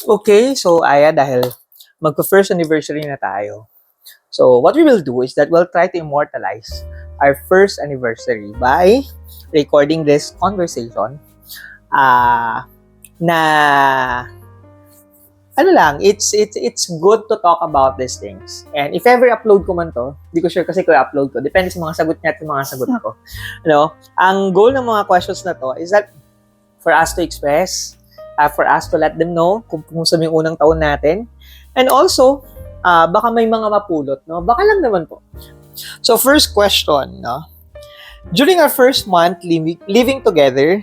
Okay, so Aya, dahil magpa-first anniversary na tayo. So, what we will do is that we'll try to immortalize our first anniversary by recording this conversation na ano lang, it's good to talk about these things. And if ever upload ko man to, di ko sure kasi ko i-upload ko. Depende sa mga sagot niya at mga sagot ko. Ang goal ng mga questions na to is that for us to express, for us to let them know kung sa yung unang taon natin. And also, baka may mga mapulot, no? Baka lang naman po. So, first question, no? During our first month living together,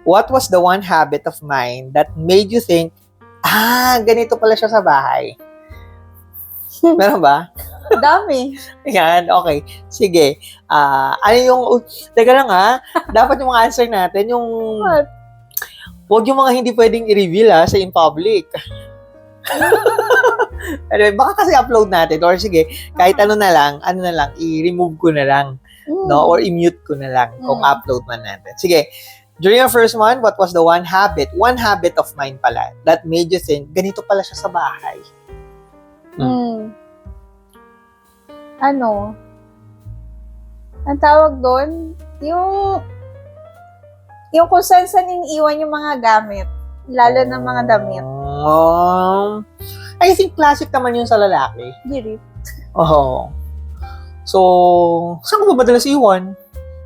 what was the one habit of mine that made you think, ganito pala siya sa bahay? Meron ba? Dami. Yan, okay. Sige. Ano yung, teka lang dapat yung mga answer natin, yung, What? huwag yung mga hindi pwedeng i-reveal sa in public. Anyway, baka kasi upload natin, or sige, kahit ano na lang, i-remove ko na lang, no? Or i-mute ko na lang kung upload man natin. Sige, during our first one, what was the one habit of mine pala, that made you think, ganito pala siya sa bahay? Ano? Ang tawag doon, yung kung saan iniiwan yung mga gamit. Lalo ng mga damit. I think classic naman yun sa lalaki. Diri. Oh. So, saan ko ba madalas iwan?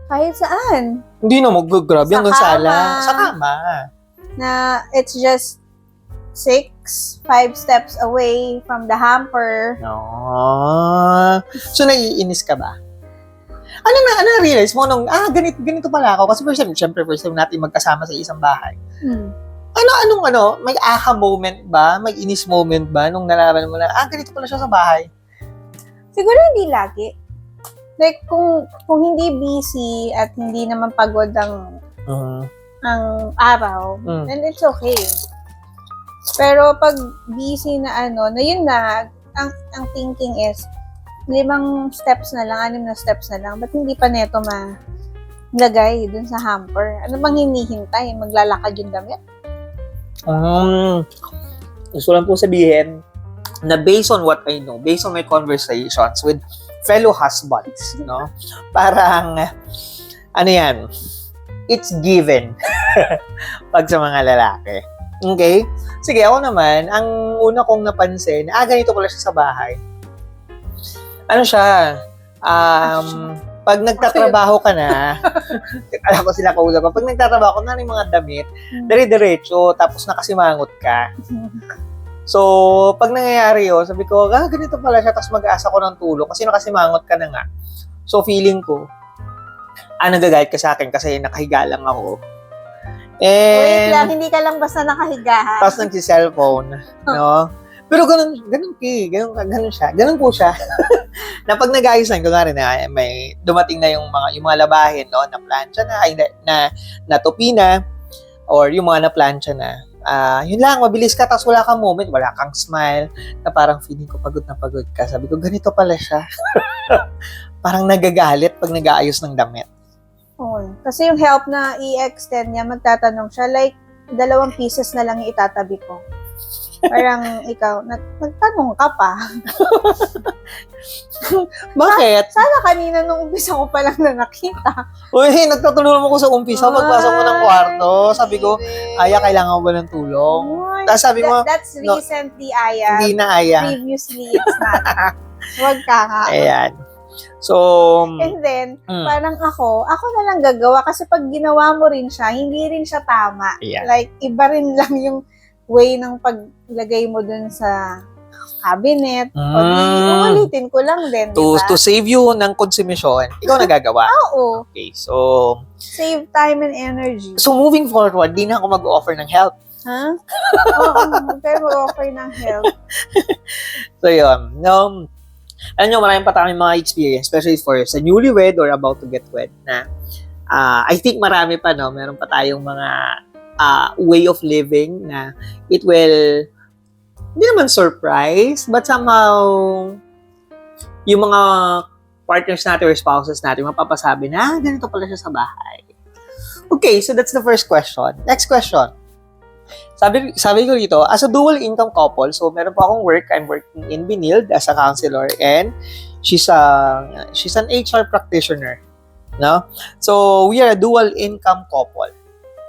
Kahit saan. Hindi na grabe Sa hanggang kama. sala. Sa kama. Na it's just 5 steps away from the hamper. No. So, naiinis ka ba? Ano na-realize mo nung, ganito pala ako? Kasi first time natin magkasama sa isang bahay. May aha moment ba? May inis moment ba nung nalaman mo na, ganito pala siya sa bahay? Siguro hindi lagi. Like, kung hindi busy at hindi naman pagod ang araw, then it's okay. Pero pag busy na na yun na, ang thinking is, 5 steps na lang, 6 na steps na lang, ba't hindi pa neto malagay dun sa hamper? Ano bang hinihintay? Maglalakad yung damit? Gusto lang po sabihin na based on what I know, based on my conversations with fellow husbands, no? Parang, it's given pag sa mga lalaki. Okay? Sige, ako naman, ang una kong napansin, ganito pala siya sa bahay. Ano siya? Pag nagtatrabaho ka na, alam ko sila kausap ko, pag nagtatrabaho ka na yung mga damit, dire-diretso, tapos nakasimangot ka. So, pag nangyayari yun, sabi ko, ganito pala siya, tapos mag-aasa ko ng tulong kasi nakasimangot ka na nga. So, feeling ko, nagagalit ka sa akin kasi nakahiga lang ako. Wait lang, hindi ka lang basta nakahiga. Tapos nagsi-cellphone, no? Pero ganun siya. Ganun po siya. Na pag nag-ayos na, kunwari na may dumating na yung mga labahin, no, na plancha na natupi na, or yung mga na plancha na. Yun lang, mabilis ka, tapos wala kang moment, wala kang smile, na parang feeling ko pagod na pagod ka. Sabi ko, ganito pala siya. Parang nagagalit pag nag-aayos ng damit. Kasi yung help na i-extend niya, magtatanong siya, like, 2 pieces na lang yung itatabi ko. Parang ikaw, nagtanong ka pa. Bakit? Sana kanina nung umpisa ko pa lang na nakita. Uy, nagtatulungan mo ko sa umpisa, pagpasok mo ng kwarto. Sabi ko, Aya, kailangan mo ba ng tulong? Tapos sabi mo, that's recently, Aya. Hindi na Aya. Previously, it's not. Huwag ka nga. Ayan. So, and then, parang ako na lang gagawa kasi pag ginawa mo rin siya, hindi rin siya tama. Yeah. Like, iba rin lang yung way ng paglagay mo dun sa cabinet. O ulitin ko lang din, diba? To save you ng konsumisyon, ikaw nagagawa. Oo. Okay, so, Save time and energy. so moving forward, di na ako mag-offer ng help. Ha? Oo, tayo mag-offer ng help. So, yun. No, alam nyo, marami pa tayong mga experience, especially for sa newlywed or about to get wed na I think marami pa, no? Meron pa tayong mga way of living na it will, hindi naman surprise, but somehow, yung mga partners natin or spouses natin, mapapasabi na, ganito pala siya sa bahay. Okay, so that's the first question. Next question. Sabi ko dito, as a dual income couple, so meron po akong work. I'm working in Binild as a counselor, and she's an HR practitioner, no? So we are a dual income couple,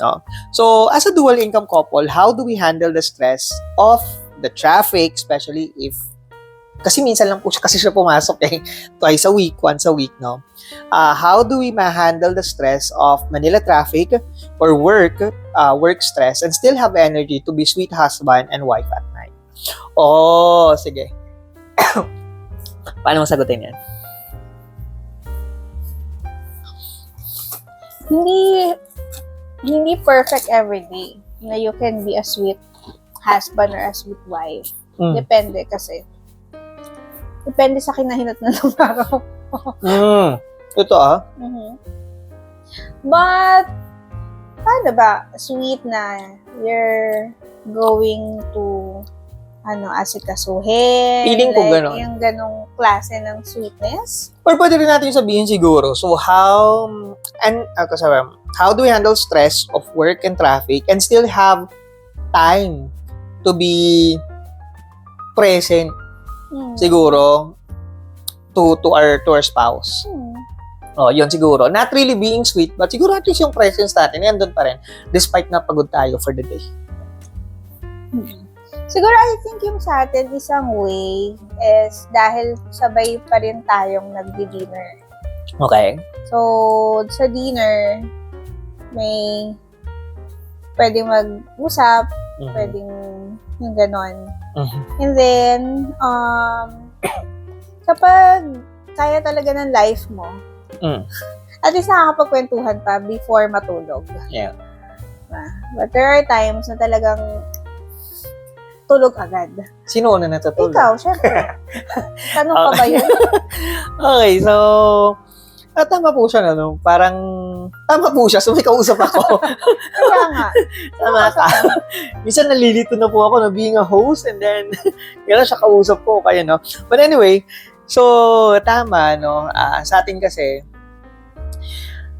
no? So as a dual income couple, how do we handle the stress of the traffic, especially if kasi minsan lang po siya pumasok twice a week, once a week, no? How do we handle the stress of Manila traffic or work stress and still have energy to be sweet husband and wife at night? Oh, sige. Paano mo sagutin yan? Hindi perfect every day na you can be a sweet husband or a sweet wife. Depende kasi. Depende sa kinahinat na ng araw. Ito But, paano ba? Sweet na you're going to asikasuhin. Feeling ko like, ganon. Yung ganong klase ng sweetness. Or pwede rin natin sabihin siguro, so how do we handle stress of work and traffic and still have time to be present siguro to our spouse. Oh, yun siguro. Not really being sweet, but siguro at least yung presence natin, yan doon pa rin, despite na pagod tayo for the day. Siguro, I think yung sa atin, isang way is dahil sabay pa rin tayong nagdi-dinner. Okay. So, sa dinner, may pwedeng mag-usap, pwedeng yung ganon. And then, kapag kaya talaga ng life mo, at least nakakapagkwentuhan pa before matulog. Yeah. But there are times na talagang tulog agad. Sino na natutulog? Ikaw, syempre. Tanong pa ba yun? Okay, so tama po siya, no? Parang tama po siya, so may kausap ako. Kaya nga. Tama ka. Minsan nalilito na po ako na being a host and then kaya siya kausap ko, kaya no. But anyway, so tama, no? Sa atin kasi,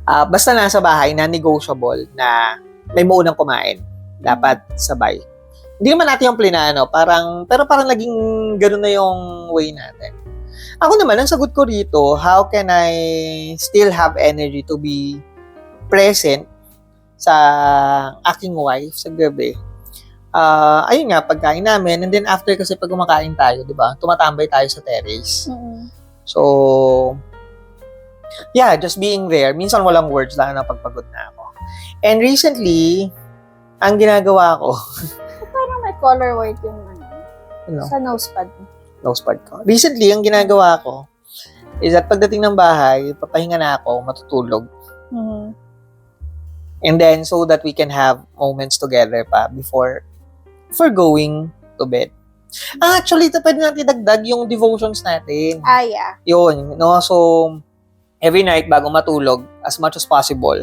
basta nasa bahay, non-negotiable na may maunang kumain. Dapat sabay. Hindi naman natin yung plinano, pero parang naging gano'n na yung way natin. Ako naman, ang sagot ko rito, how can I still have energy to be present sa aking wife sa gabi? Ayun nga, pagkain namin, and then after kasi pag kumakain tayo, di ba, tumatambay tayo sa terrace. So, yeah, just being there. Minsan walang words, lang na pagpagod na ako. And recently, ang ginagawa ko, parang may color white yung sa nosepad. Nosepad ko. Recently, ang ginagawa ko is that pagdating ng bahay, papahinga na ako, matutulog. And then, so that we can have moments together pa before going to bed. Actually, pwede natin dagdag yung devotions natin. Yeah. Yun, no? So, every night bago matulog, as much as possible,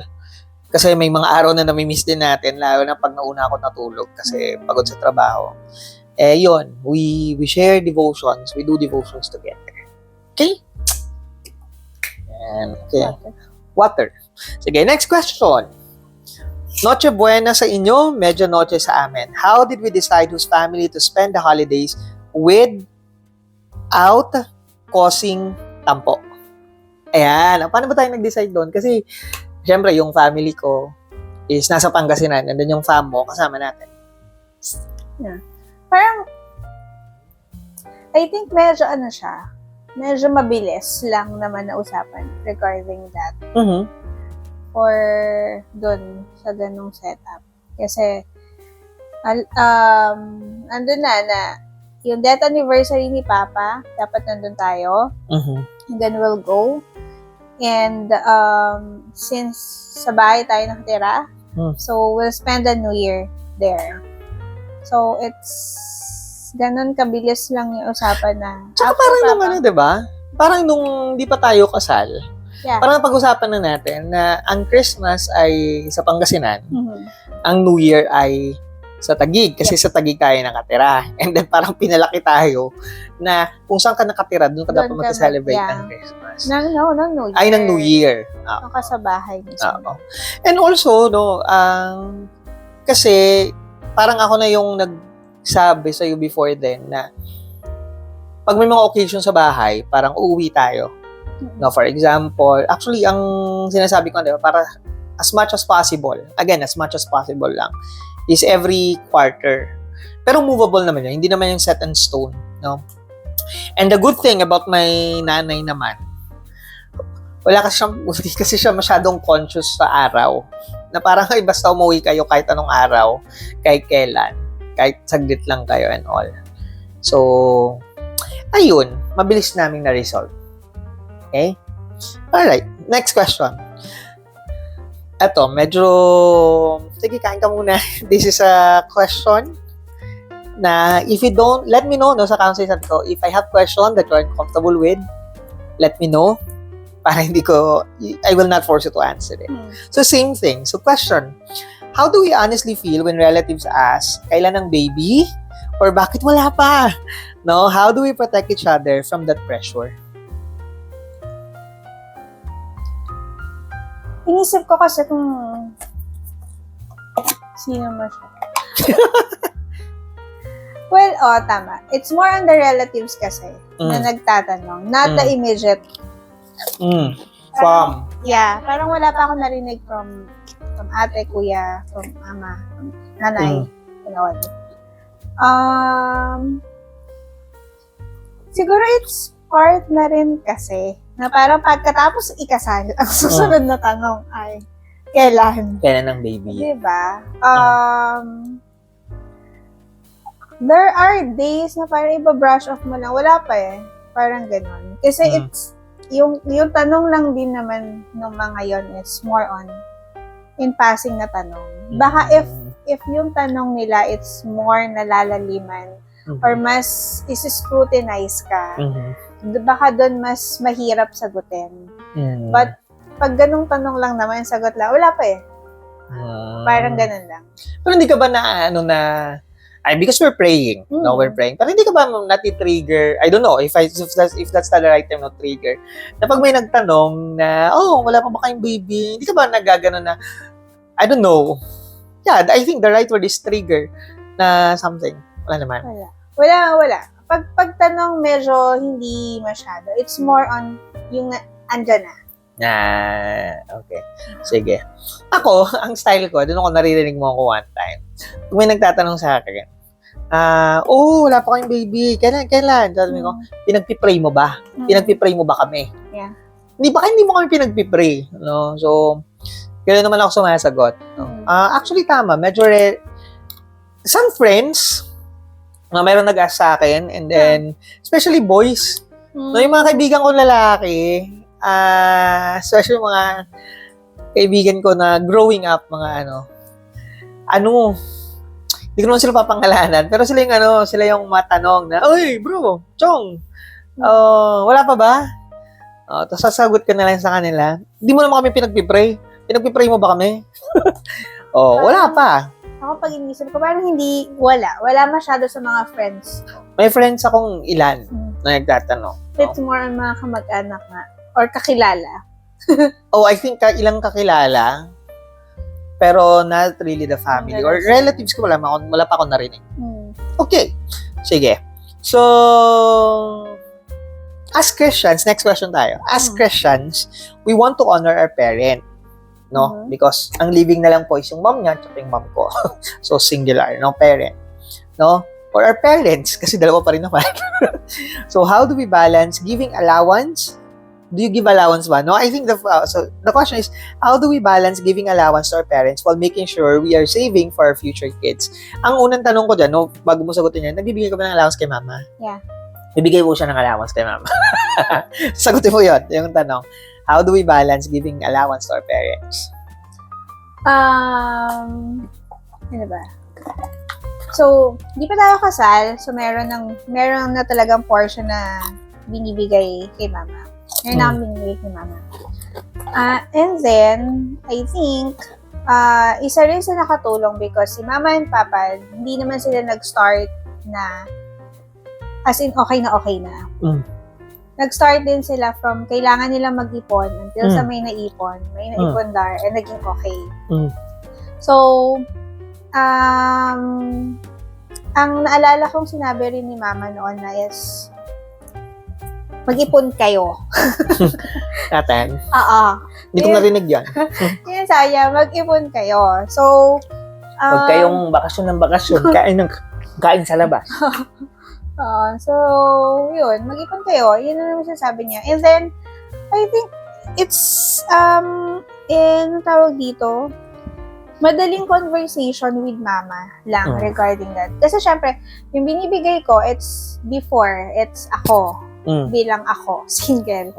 kasi may mga araw na namimiss din natin, lalo na pag nauna ako natulog kasi pagod sa trabaho. Yun, we share devotions, we do devotions together. Okay? And, okay. Water. Sige, next question. Noche buena sa inyo, medyo noche sa amin. How did we decide whose family to spend the holidays without causing tampo? Ayan, paano ba tayo nag-decide doon? Kasi, syempre, yung family ko is nasa Pangasinan, and then yung fam mo, kasama natin. Yeah. Parang, I think medyo medyo mabilis lang naman na usapan regarding that. Or dun sa ganong setup. Kasi, andun na yung death anniversary ni Papa, dapat nandun tayo. And then we'll go. And, since sa bahay tayo nakatira, so we'll spend the New Year there. So, it's ganon kabilis lang yung usapan na. Tsaka parang nung diba? Parang nung di pa tayo kasal, parang pag-usapan na natin na ang Christmas ay sa Pangasinan, ang New Year ay sa Taguig, kasi sa Taguig tayo nakatira. And then parang pinalaki tayo na kung saan ka nakatira, doon ka dapat mag-celebrate ng Christmas. Ng New Year. Ay, ng New Year. Doon ka sa bahay mismo. And also, no, kasi parang ako na yung nagsabi sa'yo before then na pag may mga occasion sa bahay, parang uuwi tayo. No, for example, actually, ang sinasabi ko, diba, para as much as possible, again, as much as possible lang, is every quarter. Pero movable naman yun. Hindi naman yung set in stone. No? And the good thing about my nanay naman, hindi kasi siya masyadong conscious sa araw. Na parang ay basta umuwi kayo kahit anong araw, kahit kailan, kahit saglit lang kayo and all. So, ayun, mabilis naming na-resolve. Okay? Alright, next question. Eto, medyo, sige, kain ka muna. This is a question na if you don't, let me know, no, sa council sabi ko, if I have question that you're uncomfortable with, let me know. Para I will not force you to answer it. So, same thing. So, question, how do we honestly feel when relatives ask, kailan ang baby? Or bakit wala pa? No? How do we protect each other from that pressure? Inisip ko kasi kung sino mo siya. Well, tama. It's more on the relatives kasi na nagtatanong. Not the immediate. Parang wala pa ako narinig from ate, kuya, from mama, from nanay. Siguro it's part na rin kasi na parang pagkatapos ikasal, ang susunod na tanong ay, kailan? Kailan ang baby? Diba? There are days na parang iba-brush off mo lang. Wala pa eh. Parang ganun. Kasi it's, yung tanong lang din naman ng mga yon is more on in passing na tanong. Baka if yung tanong nila, it's more nalalaliman or mas isi-scrutinize ka, baka doon mas mahirap sagutin. But, pag ganung tanong lang naman, sagot lang, wala pa eh. Parang ganun lang. Pero hindi ka ba because we're praying, no, we're praying. Pero hindi ka ba nati-trigger, I don't know, if that's the right term, no, trigger, na pag may nagtanong na, wala pa ba kayong baby, hindi ka ba nagagano na, I don't know. Yeah, I think the right word is trigger na something. Wala naman. Wala. Pag tanong medyo hindi masyado. It's more on yung andyan na. Okay. Sige. Ako, ang style ko, doon ako naririnig mo ako one time. Kung may nagtatanong sa akin, wala pa kayong baby. Kailan? Sabi ko, pinagpipray mo ba? Pinagpipray mo ba kami? Yeah. Hindi mo kami pinagpipray. No? So, gano'n naman ako sumasagot. No? Actually, tama. Medyo some friends, mayroon nag-ask sa akin, and then, especially boys, no, yung mga kaibigan ko lalaki, especially mga kaibigan ko na growing up, mga hindi ko naman sila papangalanan, pero sila yung matanong na, "Uy, bro, Chong, wala pa ba?" Tapos sasagot ka na lang sa kanila, "Hindi mo naman kami pinagpipray. Pinagpipray mo ba kami?" Wala pa. Ako pag inisip ko, parang hindi, wala masyado sa mga friends. May friends akong ilan na nagtatanong. It's more on mga kamag-anak nga, or kakilala. I think ilang kakilala, pero not really the family. Or relatives ko, wala pa akong narinig. Okay. Sige. So, as Christians, next question tayo. As Christians, we want to honor our parent. No? Because ang living na lang po is yung mom niya at yung mom ko. So, singular, no? Parent. No? Or our parents, kasi dalawa pa rin naman. So, how do we balance giving allowance? Do you give allowance ba? No? I think the question is, how do we balance giving allowance to our parents while making sure we are saving for our future kids? Ang unang tanong ko dyan, no, bago mo sagutin yan, nagbibigay ka ba ng allowance kay mama? Yeah. Bibigay po siya ng allowance kay mama. Sagutin mo yun, yung tanong. How do we balance giving allowance to our parents? Ano ba? So, di pa tayo kasal, so meron na talagang portion na binibigay kay mama. Meron na binibigay kay mama. And then, I think, isa rin sa nakatulong because si mama and papa, hindi naman sila nag-start na, as in, okay na. Nag-start din sila from kailangan nila mag-ipon until sa may naipon dar, and naging okay. So, ang naalala kong sinabi rin ni Mama noon na is, mag-ipon kayo. Natin. Oo. Hindi ko narinig yan. Yun saya, mag-ipon kayo. So, Huwag kayong bakasyon ng bakasyon. Kain sa labas. so, yun, mag-ipon kayo. Yun na naman sabi niya. And then, I think, it's, anong tawag dito? Madaling conversation with Mama lang regarding that. Kasi syempre, yung binibigay ko, it's before, it's ako. Bilang ako, single.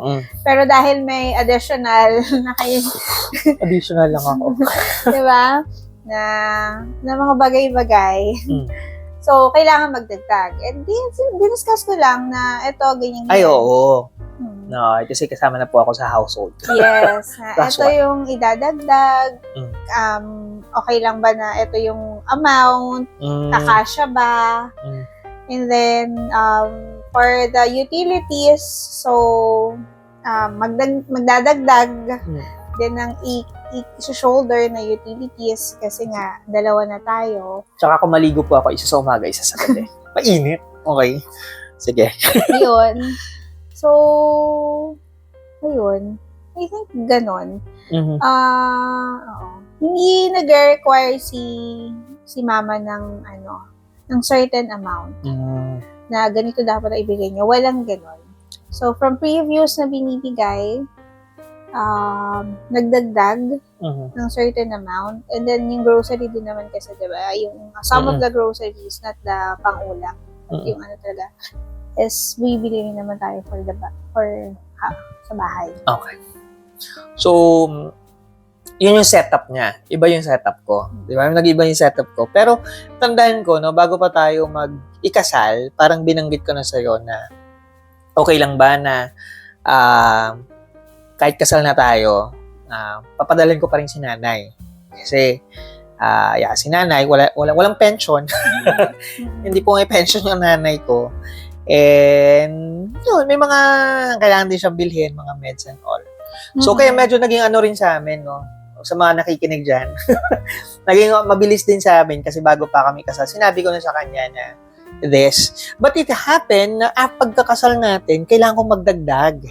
Pero dahil may additional na kayo, additional lang ako. diba? Na mga bagay-bagay. So, kailangan magdagdag. And diniscuss ko lang na ito, ganyan. Ay, oo. No, kasi kasama na po ako sa household. Yes. Ito one. yung idadagdag. Okay lang ba na ito yung amount? Kakasya ba? And then, for the utilities, so, magdadagdag din ng i-shoulder na utilities kasi nga, dalawa na tayo. Tsaka kung maligo po ako, isa sa umaga, isa sa gabi. Mainit. Okay. Sige. Yun. So, ayun. I think ganon. Oo. Hindi nag-require si Mama ng ng certain amount na ganito dapat na ibigay niya. Walang ganon. So, from previous na binibigay, nagdagdag ng certain amount. And then, yung grocery din naman kasi, diba? Yung some of the groceries, not the pang-ulam. Yung talaga, is bibili rin naman tayo sa bahay. Okay. So, yun yung setup niya. Iba yung setup ko. Di ba? Nag-iba yung setup ko. Pero, tandaan ko, no, bago pa tayo mag-ikasal, parang binanggit ko na sa'yo na okay lang ba na kahit kasal na tayo, papadalhin ko pa rin si nanay. Kasi, si nanay, walang pension. Hindi po may pension yung nanay ko. And, yun, may mga kailangan din siyang bilhin, mga meds and all. So, kaya medyo naging rin sa amin, no? Sa mga nakikinig dyan. Naging mabilis din sa amin kasi bago pa kami kasal. Sinabi ko na sa kanya na this. But it happened na pagkakasal natin, kailangan kong magdagdag.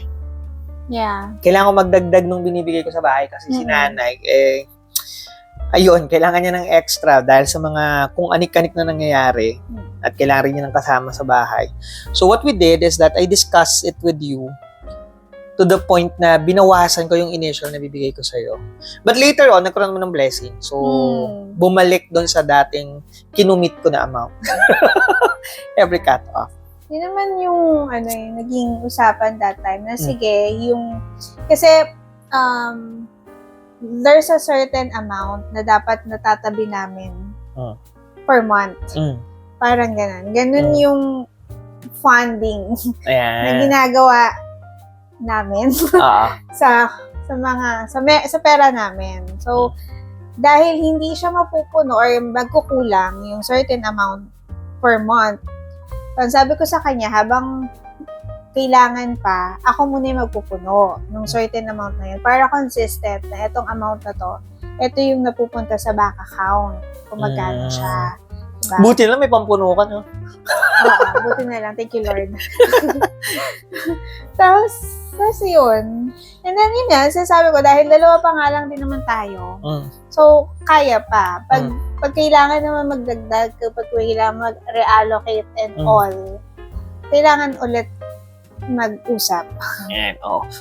Yeah. Kailangan kong magdagdag nung binibigay ko sa bahay kasi si nanay, ayun, kailangan niya ng extra dahil sa mga kung anik-anik na nangyayari at kailangan rin niya ng kasama sa bahay. So what we did is that I discussed it with you to the point na binawasan ko yung initial na bibigay ko sa'yo. But later on, nagkaroon mo ng blessing. So, bumalik doon sa dating kinumit ko na amount. Every cut-off. Yun naman yung naging usapan that time na sige, kasi there's a certain amount na dapat natatabi namin per month. Parang ganun. Ganun yung funding na ginagawa namin sa pera namin. So, dahil hindi siya mapupuno or magkukulang yung certain amount per month, sabi ko sa kanya, habang kailangan pa, ako muna yung magpupuno ng certain amount na yun para consistent na itong amount na to, ito yung napupunta sa bank account kung magkano siya. Diba? Buti lang may pampuno ka, no? Oo, buti na lang. Thank you, Lord. Tapos yun. And then yun nga, sasabi ko, dahil dalawa pa nga lang din naman tayo, so, kaya pa. Pag kailangan naman magdagdag, kapag kailangan mag-reallocate and all, kailangan ulit mag-usap. And,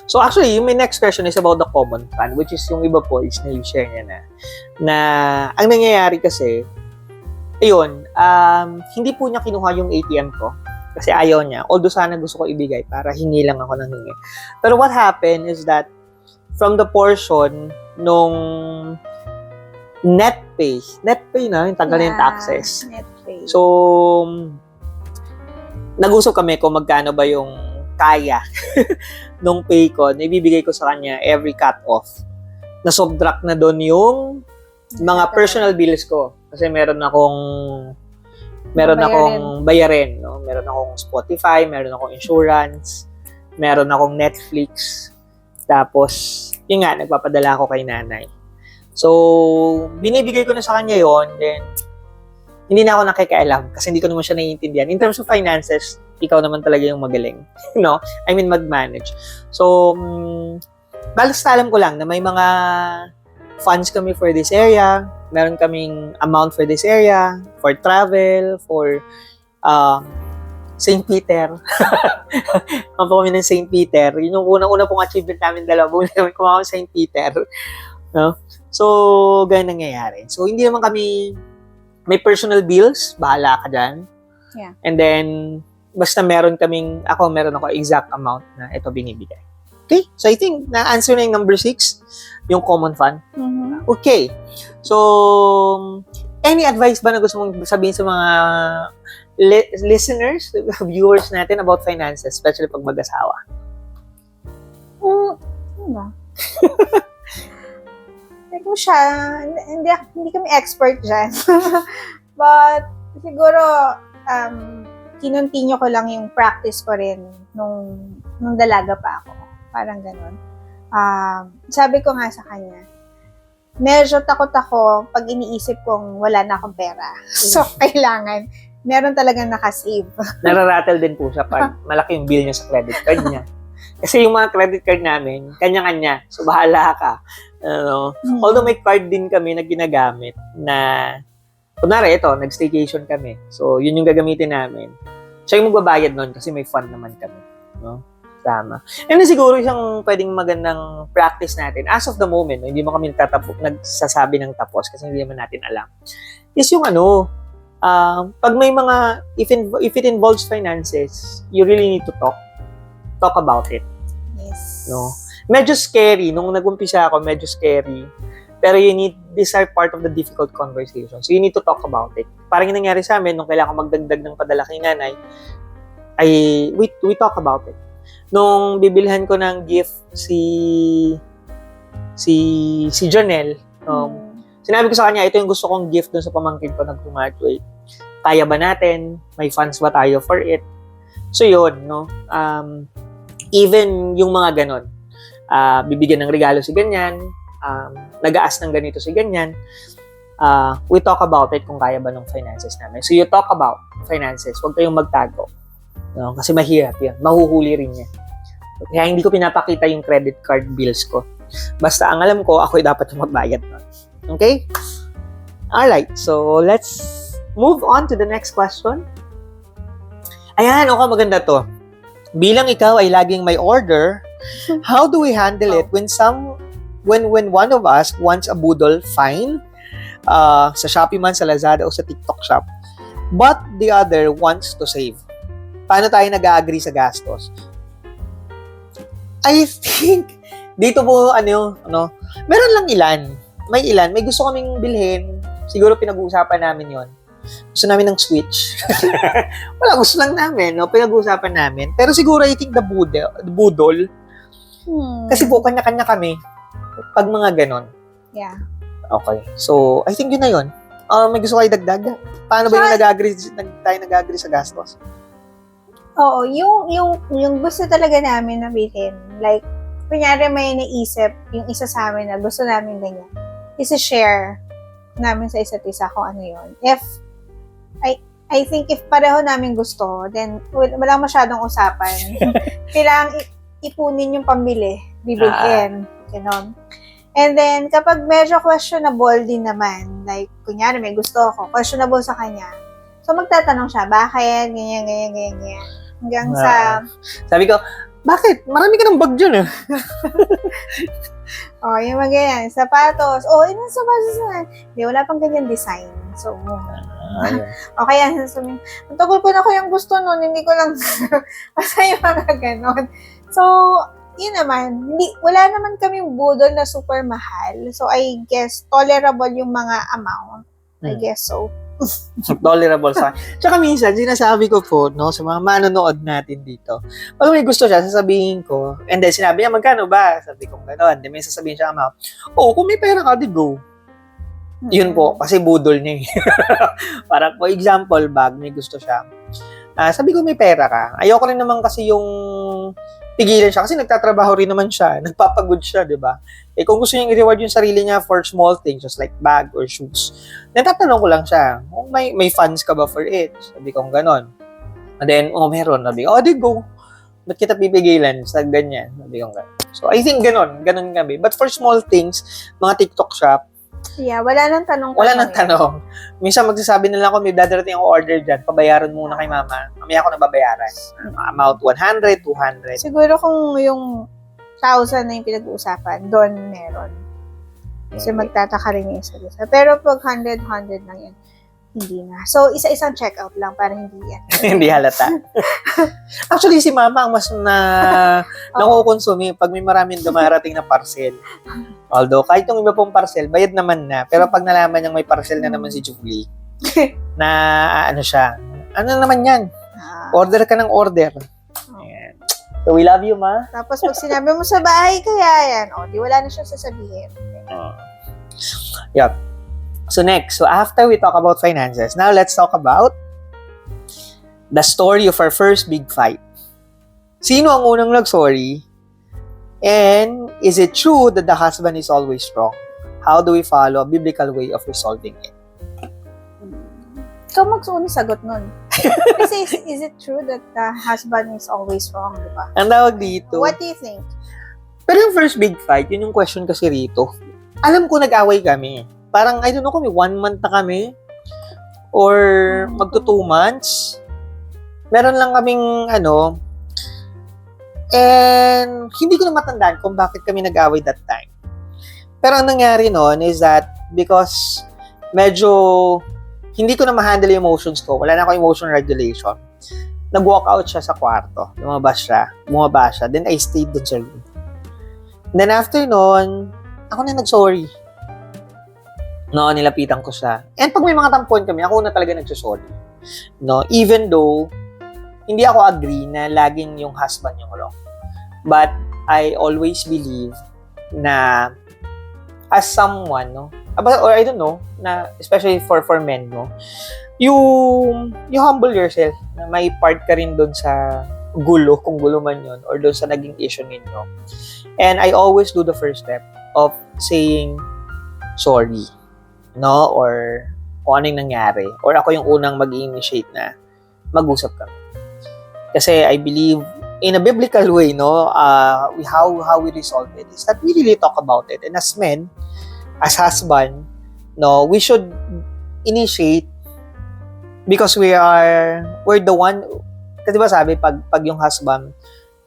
So actually, yung my next question is about the common fund, which is yung iba po is na-share niya na ang nangyayari kasi, ayun, hindi po niya kinuha yung ATM ko kasi ayaw niya. Although sana gusto ko ibigay para hingi lang ako ng hingi. Pero what happened is that from the portion nung net pay na, yung tanggal yung taxes. Net pay. So, nag-usap kami kung magkano ba yung kaya nung pay ko na ibibigay ko sa kanya every cut-off. Na-subtract na doon yung mga personal bills ko. Kasi meron akong bayarin, no? Meron akong Spotify, meron akong insurance, meron akong Netflix. Tapos, yun nga, nagpapadala ako kay nanay. So, binibigay ko na sa kanya yon. Then, hindi na ako nakikialam kasi hindi ko naman siya naiintindihan. In terms of finances, ikaw naman talaga yung magaling. I mean, mag-manage. So, basta alam ko lang na may mga funds kami for this area. Meron kaming amount for this area, for travel, for St. Peter. Kampo kami ng St. Peter. Yun yung unang-una pong achievement namin dalawa. Bumili kami kumawa sa St. Peter. No? So, ganun nangyayari. So, hindi naman kami may personal bills. Bahala ka dyan. Yeah. And then, basta meron ako exact amount na ito binibigay. Okay? So, I think na-answer na yung number 6, yung common fund. Mhm. Okay. So, any advice ba na gusto mong sabihin sa mga listeners, viewers natin about finances, especially pag mag-asawa? Ano ba? Hindi ko siya, hindi kami expert dyan. But, siguro, kinontinue ko lang yung practice ko rin nung dalaga pa ako. Parang ganun. Sabi ko nga sa kanya, medyo takot ako pag iniisip kong wala na akong pera. So, kailangan, meron talagang nakasave. Nararattle din po siya pag malaki yung bill niya sa credit card niya. Kasi yung mga credit card namin, kanya-kanya. So, bahala ka. Although may card din kami na ginagamit na, kunwari ito, nag-staycation kami. So, yun yung gagamitin namin. Siya yung magbabayad nun kasi may fund naman kami. No? Tama. And then siguro isang pwedeng magandang practice natin, as of the moment, hindi mo kami nagsasabi ng tapos kasi hindi naman natin alam, is yung pag may mga, if it involves finances, you really need to talk about it. Yes. No? Medyo scary. Nung nag-umpisa ako, medyo scary. Pero these are part of the difficult conversation. So you need to talk about it. Parang yung nangyari sa amin, nung kailangan ko magdagdag ng padala kay nanay, we talk about it. Nung bibilhan ko ng gift si Jonel, sinabi ko sa kanya, ito yung gusto kong gift dun sa pamangkin ko nag-graduate. Kaya ba natin? May funds ba tayo for it? So yun, no? Even yung mga ganon, bibigyan ng regalo si ganyan, nag-aas ng ganito si ganyan, we talk about it kung kaya ba ng finances namin. So you talk about finances, huwag kayong magtago. No? Kasi mahirap yan, mahuhuli rin yan. Kaya hindi ko pinapakita yung credit card bills ko. Basta ang alam ko, ako'y dapat yung magbayad nun. Okay? Alright, so let's move on to the next question. Ayan, okay, maganda to. Bilang ikaw ay laging may order, how do we handle it when one of us wants a budol, fine, sa Shopee man, sa Lazada o sa TikTok shop, but the other wants to save? Paano tayo nag-agree sa gastos? I think dito po meron lang ilan. May gusto kaming bilhin. Siguro pinag-uusapan namin 'yon. Gusto namin ng Switch. Wala, gusto lang namin, no? Pinag-uusapan namin. Pero siguro I think the budol. Kasi po kanya-kanya kami pag mga ganon. Yeah. Okay. So, I think yun na yun. May gusto kayo dagdag? Paano ba yung tayo nag-agree sa gastos? Oo, yung gusto talaga namin na bilhin. Like, kunyari may naisip yung isa sa amin na gusto namin ganyan. Isa-share namin sa isa't isa kung ano yun. I think if pareho namin gusto, then wala masyadong usapan. Kailangan ipunin yung pambili, bibilhin. Ganon. And then, kapag medyo questionable din naman, like, kunyari may gusto ako, questionable sa kanya. So, magtatanong siya, bakit? Ganyan. Hanggang sa... Sabi ko, bakit? Marami ka ng bag dyan, yung mga ganyan. Sapatos. Ilang sapatos na? Hindi, wala pang ganyan design. So, okay, sabi, ang tagal ko na ko yung gusto nun, hindi ko lang basta yung mga ganon. So, yun naman, wala naman kaming budol na super mahal. So, I guess, tolerable yung mga amount. I guess so. Tolerable sa akin. Tsaka minsan, sinasabi ko po, no, sa mga manonood natin dito, pag may gusto siya, sasabihin ko, and then sinabi niya, magkano ba? Sabi ko, gano'n. Then may sasabihin siya, kung may pera ka, di go. Yun po, kasi budol niya eh. Para, for example, bag, may gusto siya. Sabi ko, may pera ka. Ayoko rin naman kasi yung pigilan siya kasi nagtatrabaho rin naman siya, nagpapagod siya, di ba? Eh kung gusto niyang i-reward yung sarili niya for small things, just like bag or shoes, natatanong ko lang siya, oh, may funds ka ba for it? Sabi ko, ganon. And then, meron. Sabi ko, di go. Ba't kita pipigilan sa ganyan? Sabi ko, ganon. So, I think ganon kami. But for small things, mga TikTok shop, Yeah, wala nang tanong. wala nang tanong. Minsan magsasabi na lang ako, may dadarating ako order dyan, pabayaran muna kay mama. Mamaya ako na babayaran. Amount 100, 200. Siguro kung yung 1,000 na yung pinag-uusapan, doon meron. Kasi magtataka rin yung isa. Pero pag 100 lang yan, hindi na. So, isa-isang checkout lang para hindi yan. Hindi halata. Actually, si mama ang mas nakukonsumi pag may maraming dumarating na parcel. Although, kahit yung iba pong parcel, bayad naman na. Pero pag nalaman niyang may parcel na naman si Julie, na ano siya, ano naman yan? Order ka ng order. Ayan. So, we love you, ma. Tapos pag sinabi mo sa bahay, kaya yan. Di wala na siya sasabihin. Yep. So next, after we talk about finances, now let's talk about the story of our first big fight. Sino ang unang nag-sorry? And is it true that the husband is always wrong? How do we follow a biblical way of resolving it? Ikaw magsuunang sagot nun. Kasi is it true that the husband is always wrong, di ba? Ang tawag dito. What do you think? Pero yung first big fight, yun yung question kasi rito. Alam ko nag-away kami. Parang, I don't know kung 1 month na kami or magto 2 months. Meron lang kaming and hindi ko na matandaan kung bakit kami nag-away that time. Pero ang nangyari noon is that because medyo hindi ko na ma-handle yung emotions ko, wala na ako emotion regulation, nag-walk out siya sa kwarto. Bumaba siya. Then I stayed dun sa room. Then after noon, ako na nag-sorry. No, nilapitan ko siya. And pag may mga tampuan kami, ako na talaga nagsusorry. No, even though hindi ako agree na laging yung husband yung wrong. But I always believe na as someone, no, or I don't know, na especially for men, no, you humble yourself na may part ka rin doon sa gulo, kung gulo man yun, or doon sa naging issue ninyo. And I always do the first step of saying sorry. No? Or kung ano yung nangyari. Or ako yung unang mag-initiate na mag-usap kami. Kasi I believe in a biblical way, no, how we resolve it is that we really talk about it. And as men, as husband, no, we should initiate because we're the one, kasi diba sabi, pag yung husband,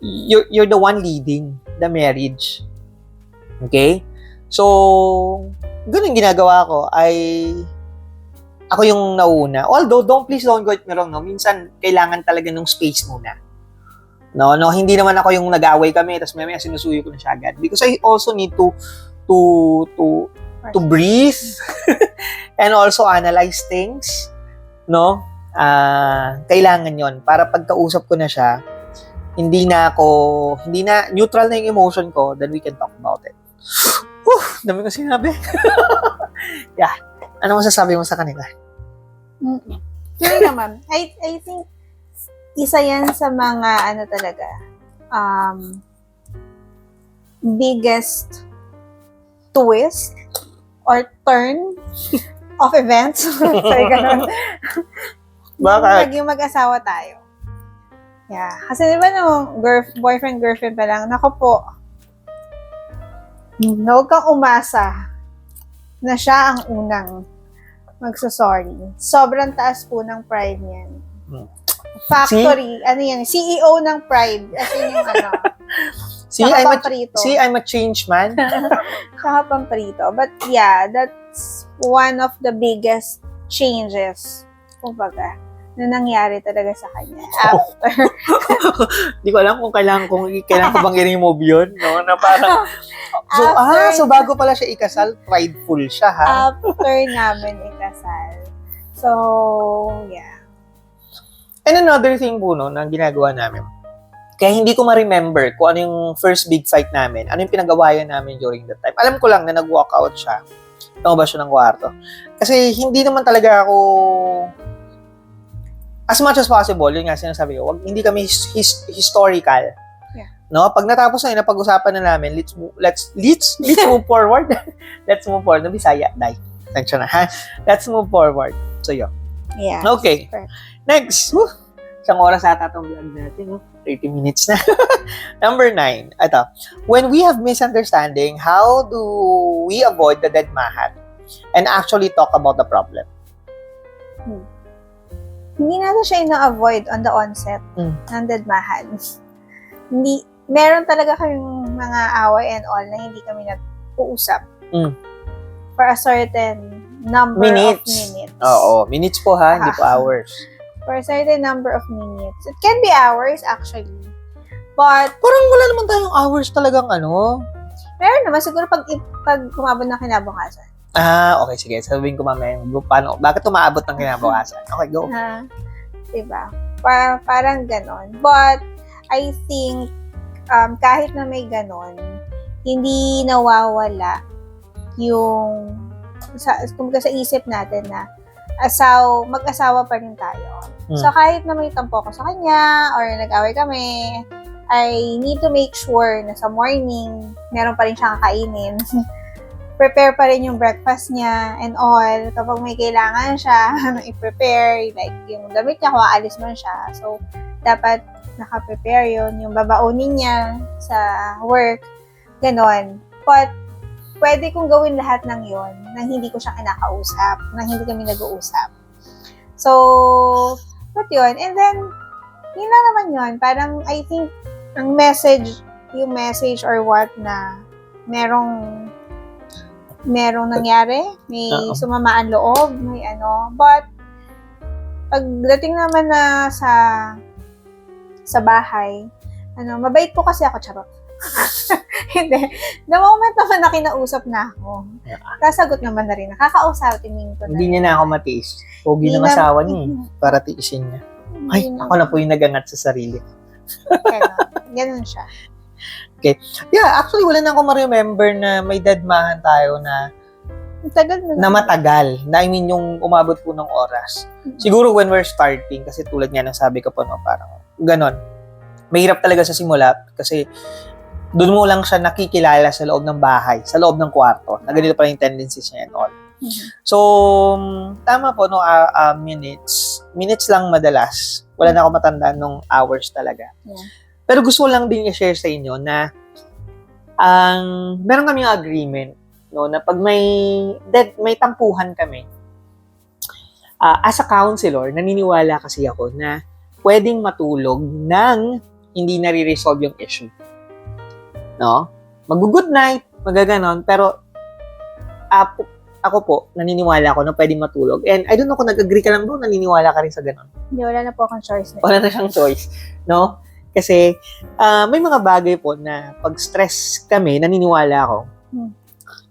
you're the one leading the marriage. Okay? So, ganun ginagawa ko ako yung nauna. Although, please don't get me wrong, no? Minsan, kailangan talaga ng space muna. No, hindi naman ako yung nag-away kami, tapos may sinusuyo ko na siya agad. Because I also need to breathe and also analyze things. No? Kailangan yon para pagkausap ko na siya, hindi na neutral na yung emotion ko, then we can talk about it. Dami ko sinabi. Yeah. Ano masasabi mo sa kanila? Yun naman. I think isa yan sa mga talaga biggest twist or turn of events. Sorry, ganun. Bakit? Yung mag-asawa tayo. Yeah. Kasi diba nung boyfriend-girlfriend pa lang, naku po, huwag kang umasa na siya ang unang magsasorry. Sobrang taas po ng pride niyan. Factory, CEO ng pride. As in yung I'm a changed man. Saka pamprito. But yeah, that's one of the biggest changes, kumbaga, na nangyari talaga sa kanya after. Di ko alam kung kailangan ko bang i-remove yun, no? Na parang, so bago pala siya ikasal, prideful siya, ha? After namin ikasal. So, yeah. And another thing po, no, na ginagawa namin, kaya hindi ko ma-remember kung ano yung first big fight namin, ano yung pinagawayan namin during that time. Alam ko lang na nag-walk out siya. Tumabas siya ng kwarto. Kasi hindi naman talaga ako, as much as possible, yun nga sinasabi ko, hindi kami historical Yeah. No, pag natapos na 'yung napag-usapan na namin, let's move forward. Let's move forward. No, Bisaya, dai. Tensya na, ha? Let's move forward. So, yun. Yeah. Okay. Correct. Next. Isang oras ata itong vlog natin. 30 minutes na. Number 9. Ito. When we have misunderstanding, how do we avoid the dead mahat and actually talk about the problem? Hindi natin siya ina-avoid on the onset ng deadmahan. Hindi, meron talaga kaming mga away and all na hindi kami nag-uusap for a certain number of minutes. Oo, minutes po ha, hindi po hours. For a certain number of minutes. It can be hours actually. But, parang wala naman tayong hours talagang ano. meron naman siguro pag umabot na kinabukasan. Okay, sige. Sabihin ko mamaya bakit umaabot ng kinabukasan? Okay, go. Diba? Parang ganon. But, I think, kahit na may ganon, hindi nawawala yung kumbaga sa isip natin na mag-asawa pa rin tayo. So, kahit na may tampo ko sa kanya or nag-away kami, I need to make sure na sa morning, meron pa rin siyang kakainin. Prepare pa rin yung breakfast niya and all. Kapag may kailangan siya, i-prepare, like yung damit niya, kung aalis man siya. So, dapat naka-prepare yun. Yung babaunin niya sa work, ganon. But, pwede kong gawin lahat ng yon nang hindi ko siya kinakausap, nang hindi kami nag-uusap. So, but yun. And then, yun lang naman yun. Parang, I think, yung message or what na merong nangyari, may sumamaan loob, may ano. But, pagdating naman na sa bahay, mabait po kasi ako, charot. Hindi. The moment naman na kinausap na ako, kasagot naman na rin. Nakakausapin ko na. Hindi niya na ako matiis. Pogi ng asawa niya para tiisin niya. Ay, ako na po yung nagangat sa sarili. Ganun siya. Okay. Yeah, actually, wala na ako ma-remember na may deadmahan tayo na matagal. I mean, yung umabot po ng oras. Siguro when we're starting, kasi tulad nga ng sabi ko po, no, parang ganon. Mahirap talaga sa simula kasi doon mo lang siya nakikilala sa loob ng bahay, sa loob ng kwarto. Na ganito pa yung tendencies niya and all. So, tama po, no, minutes lang madalas. Wala na ako matandaan nung hours talaga. Yeah. Pero gusto ko lang din i-share sa inyo na meron kaming agreement, no, na pag may tampuhan kami, as a counselor, naniniwala kasi ako na pwedeng matulog nang hindi nare-resolve yung issue. No? Mag-good night, magaganon, pero ako po, naniniwala ako na pwedeng matulog. And I don't know kung nag-agree ka lang doon, naniniwala ka rin sa ganon. Hindi, wala na po akong choice. Wala na siyang choice. No? Kasi may mga bagay po na pag stress kami, naniniwala ako,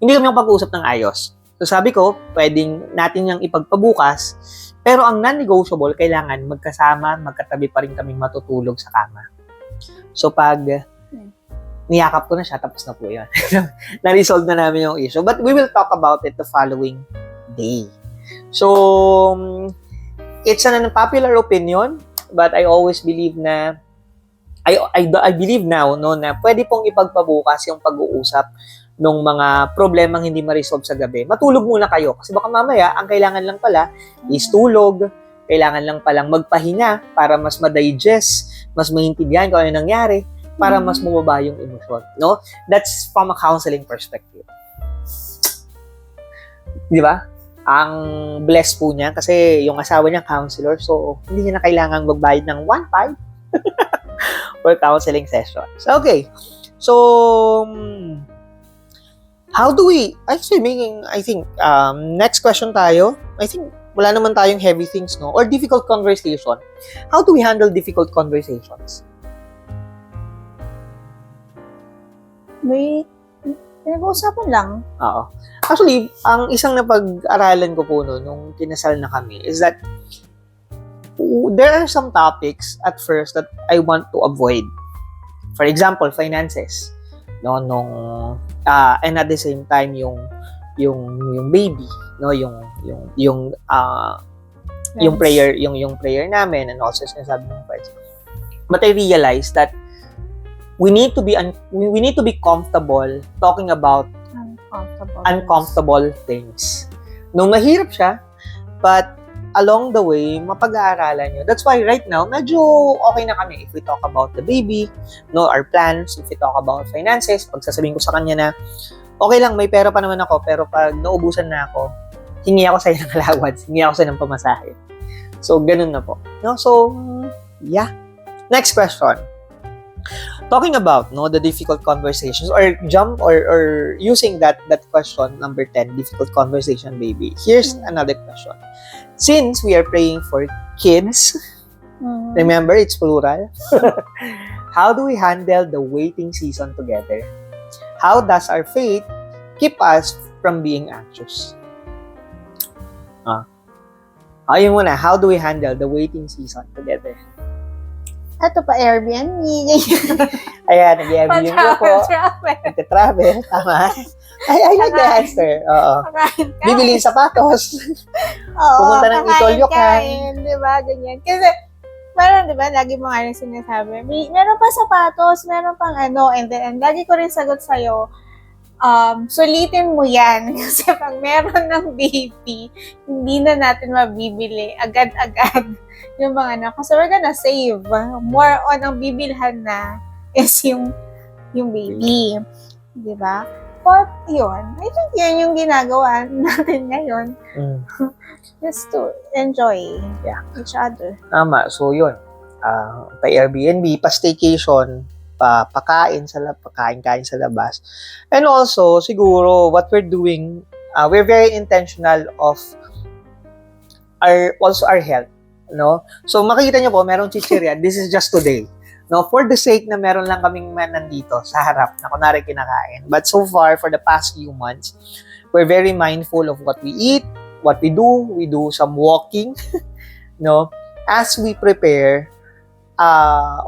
hindi kami pag-uusap ng ayos. So sabi ko, pwedeng natin yung ipagpabukas, pero ang non-negotiable, kailangan magkasama, magkatabi pa rin kaming matutulog sa kama. So pag niyakap ko na siya, tapos na po yun. Na-resolve na namin yung issue. But we will talk about it the following day. So, it's an unpopular opinion, but I always believe na I believe now, no, na pwede pong ipagpabukas yung pag-uusap ng mga problemang hindi ma-resolve sa gabi. Matulog muna kayo. Kasi baka mamaya, ang kailangan lang pala is tulog. Kailangan lang palang magpahinga para mas ma-digest, mas maintindihan kung ano nangyari, para mas bumaba yung emosyon. No? That's from a counseling perspective. Di ba? Ang blessed po niya kasi yung asawa niya counselor, so hindi niya na kailangang magbayad ng 1.5 for counseling sessions. Okay. So, how do we, I think, next question tayo. I think, wala naman tayong heavy things, no? Or difficult conversation. How do we handle difficult conversations? May pinag-uusapan lang. Oo. Actually, ang isang napag-aralan ko po nung kinasal na kami is that there are some topics at first that I want to avoid. For example, finances. No, and at the same time yung baby, no, yung prayer, yung prayer namin and also sinasabi ng friends. But I realized that we need to be comfortable talking about uncomfortable things. No, mahirap siya, but along the way, mapag-aaralan nyo. That's why right now, medyo okay na kami if we talk about the baby, no, our plans, if we talk about finances, pag sasabihin ko sa kanya na, okay lang, may pera pa naman ako, pero pag naubusan na ako, hingi ako sa'yo ng allowance, hingi ako sa'yo ng pamasahe. So, ganun na po. No? So, yeah. Next question. Talking about the difficult conversations or using that question number 10, difficult conversation, baby. Here's another question. Since we are praying for kids, remember it's plural. How do we handle the waiting season together? How does our faith keep us from being anxious? Ayun muna, how do we handle the waiting season together? Ito pa, Airbnb. Ayan, nag-Airbnb ako. Nagte-travel. Tama. I like the answer. Oo. Bibili sapatos. Pumunta ng Itolyokan. Diba? Ganyan. Kasi, meron, diba, lagi mo nga rin sinasabi, meron pa sapatos, meron pang and then, lagi ko rin sagot sa'yo, sulitin mo yan. Kasi pag meron ng baby, hindi na natin mabibili agad-agad yung mga kasi we're gonna save. More on ang bibilhan na is yung baby. Diba? But, yun. I think yun yung ginagawa natin ngayon. Just to enjoy each other. Tama. So, yun. Pa-Airbnb, pa-staycation, pakain sa labas. And also, siguro, what we're doing, we're very intentional of our health. No? So, makikita nyo po, merong chichirya. This is just today. No? For the sake na meron lang kaming nandito sa harap na kunwari kinakain. But so far, for the past few months, we're very mindful of what we eat, what we do. We do some walking. No? As we prepare,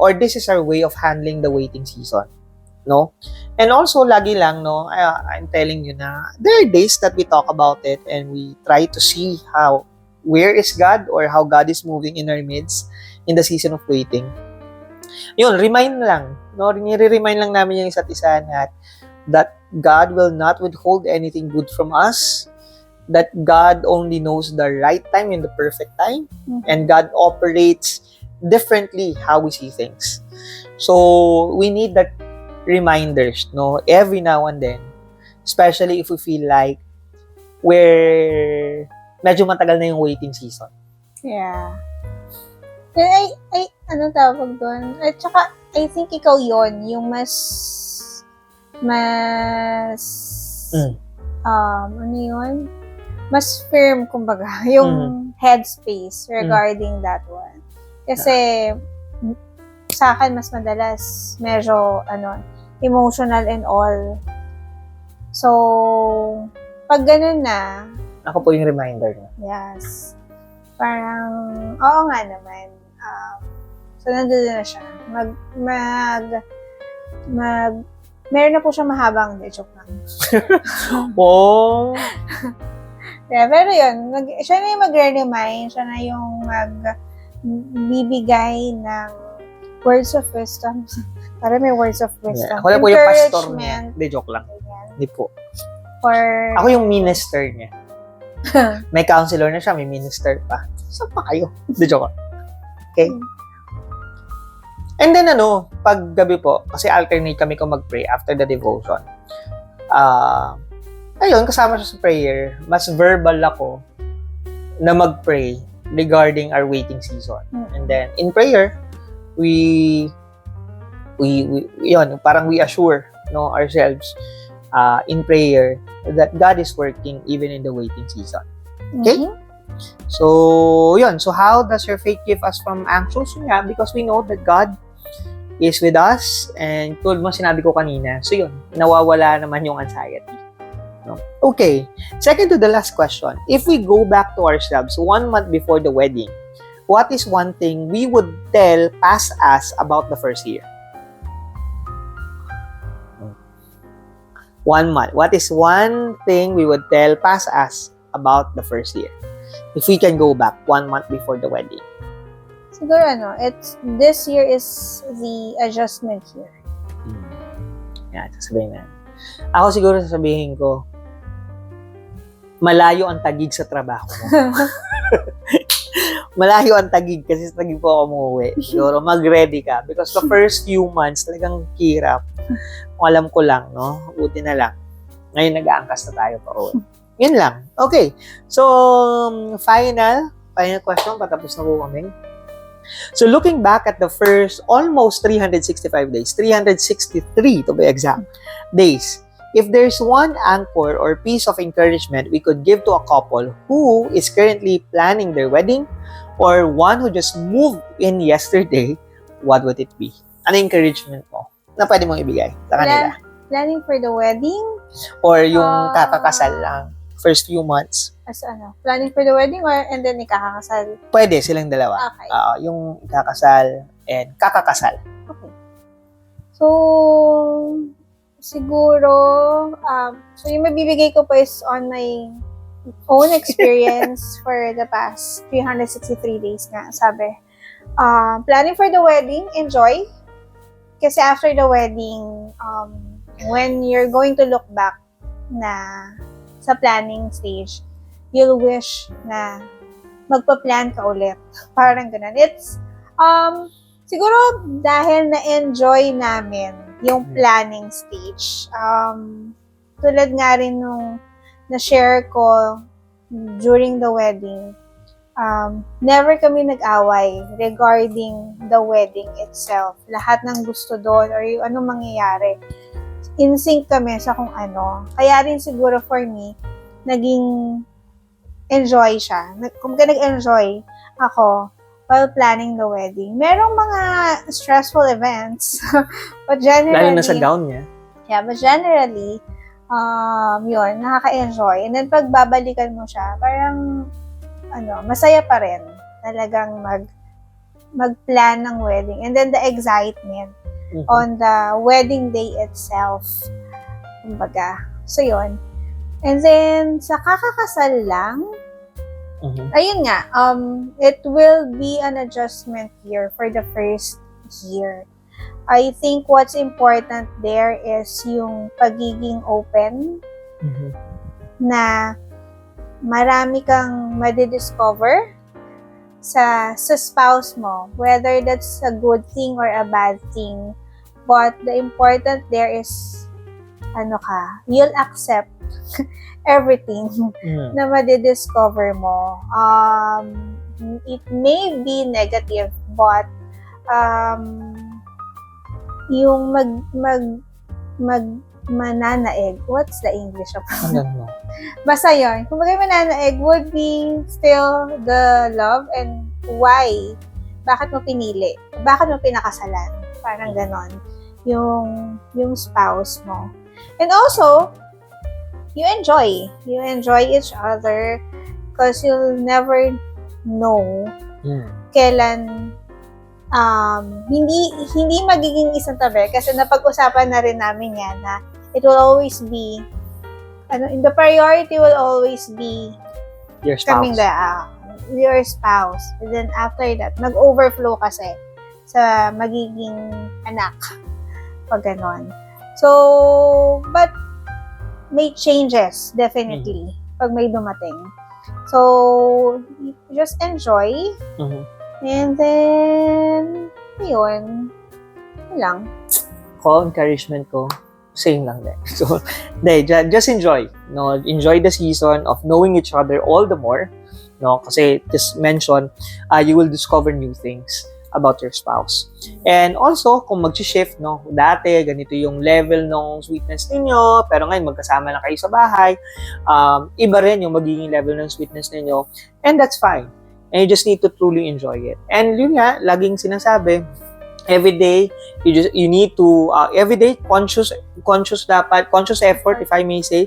or this is our way of handling the waiting season. No? And also, lagi lang, I'm telling you na there are days that we talk about it and we try to see where is God or how God is moving in our midst in the season of waiting. Yun, remind lang. Nire-remind lang namin yung isa't isa that God will not withhold anything good from us, that God only knows the right time and the perfect time, and God operates differently how we see things. So, we need that reminders, every now and then, especially if we feel like we're medyo matagal na yung waiting season. Yeah. Anong tawag doon? At saka, I think ikaw yon yung mas ano yun? Mas firm, kumbaga, yung headspace regarding that one. Kasi, sa akin, mas madalas, medyo, emotional and all. So, pag ganun na, ako po yung reminder niya. yes. Parang, oo nga naman. So, nandun na siya. Meron na po siya mahabang joke lang. Oh! Yeah, pero yun, siya na yung magre-remind, siya na yung magbibigay ng words of wisdom. Para may words of wisdom. Yeah. Ako na po yung pastor niya. Hindi, joke lang. Hindi po. Ako yung minister niya. May counselor na siya, may minister pa. Saan pa kayo? Hindi, joke lang. Okay? And then pag gabi po, kasi alternate kami kung mag-pray after the devotion. Ayun, kasama siya sa prayer, mas verbal ako na mag-pray regarding our waiting season. And then, in prayer, we assure ourselves in prayer that God is working even in the waiting season. Okay? So, yun. So, how does your faith keep us from anxious? Yeah, because we know that God is with us and tulad mo sinabi ko kanina. So, yun. Nawawala naman yung anxiety. Okay. Second to the last question. If we go back to ourselves 1 month before the wedding, what is one thing we would tell past us about the first year? 1 month. What is one thing we would tell past us about the first year? If we can go back 1 month before the wedding. Siguro this year is the adjustment year. Yan, sasabihin na. Ako siguro sasabihin ko, malayo ang Taguig sa trabaho mo. Malayo ang Taguig kasi sa Taguig po ako umuwi. Siguro mag-ready ka because the first few months talagang hirap. Kung alam ko lang, no? Buti na lang. Ngayon nag-aangkas na tayo pa uwi. Yun lang. Okay. So, final question. Patapos na po kami. So, looking back at the first almost 365 days, 363 to be exact, days, if there's one anchor or piece of encouragement we could give to a couple who is currently planning their wedding or one who just moved in yesterday, what would it be? Ano encouragement mo na pwede mong ibigay sa kanila? Planning for the wedding? Or yung kakakasal lang, first few months? As planning for the wedding and then ikakakasal? Pwede, silang dalawa. Okay. Yung ikakasal and kakakasal. Okay. So, siguro, so yung mabibigay ko po is on my own experience for the past 363 days nga, sabi. Planning for the wedding, enjoy. Kasi after the wedding, when you're going to look back na sa planning stage, you'll wish na magpa-plan ka ulit. Parang ganun. It's, siguro dahil na-enjoy namin yung planning stage. Tulad nga rin nung na-share ko during the wedding, never kami nag-away regarding the wedding itself. Lahat ng gusto doon or yung anong mangyayari. In sync kami sa kung ano. Kaya rin siguro for me, naging enjoy siya. Kung nag-enjoy ako while planning the wedding. Merong mga stressful events. But generally, lalo na sa gown niya. Yeah, but generally, yun, nakaka-enjoy. And then pag babalikan mo siya, parang, masaya pa rin. Talagang mag-plan ng wedding. And then the excitement on the wedding day itself. Kumbaga. So, yun. And then, sa kakakasal lang, ayun nga, it will be an adjustment year for the first year. I think what's important there is yung pagiging open na marami kang madidiscover sa spouse mo, whether that's a good thing or a bad thing. But the important there is, you'll accept everything na madidiscover mo. It may be negative, but yung mananaig, what's the English of I don't know. Basta yun. Kung mananaig would be still the love and why. Bakit mo pinili? Bakit mo pinakasalan? Parang ganon. Yung spouse mo. And also, you enjoy. You enjoy each other because you'll never know kailan hindi magiging isang tabi kasi napag-usapan na rin namin yan na it will always be in the priority will always be your spouse. Your spouse. And then after that, nag-overflow kasi sa magiging anak. Pag ganon. So, but may changes, definitely, pag may dumating. So, just enjoy. And then, yun lang. Encouragement ko, same lang din. So, just enjoy. No? Enjoy the season of knowing each other all the more. No? Kasi, just mention, you will discover new things about your spouse. And also, kung mag-shift, no, dati, ganito yung level ng sweetness ninyo, pero ngayon, magkasama lang kayo sa bahay, iba rin yung magiging level ng sweetness ninyo, and that's fine. And you just need to truly enjoy it. And yun nga, laging sinasabi, every day, you need to, every day, conscious effort, if I may say,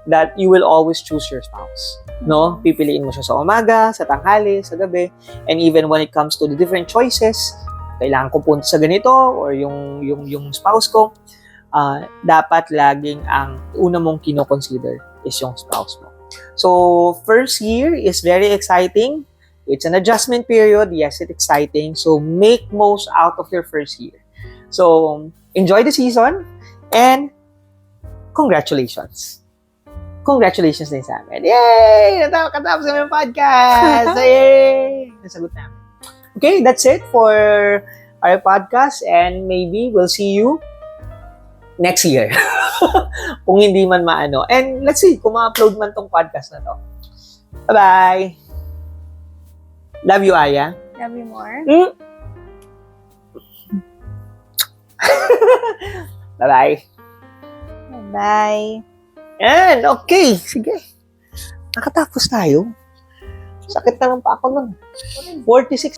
that you will always choose your spouse. No? Pipiliin mo siya sa umaga, sa tanghali, sa gabi, and even when it comes to the different choices, kailangan ko punta sa ganito, or yung spouse ko, dapat laging ang una mong kino-consider is yung spouse mo. So, first year is very exciting. It's an adjustment period. Yes, it's exciting. So, make most out of your first year. So, enjoy the season. And, congratulations. Congratulations din sa amin. Yay! Katapos namin yung podcast! Yay! Nasagot namin. Okay, that's it for our podcast and maybe we'll see you next year. Kung hindi man maano. And let's see kung ma-upload man tong podcast na to. Bye-bye! Love you, Aya. Love you more. Bye-bye. Bye. Yan, okay. Sige. Nakatapos tayo. Sakit na lang pa ako nun. 46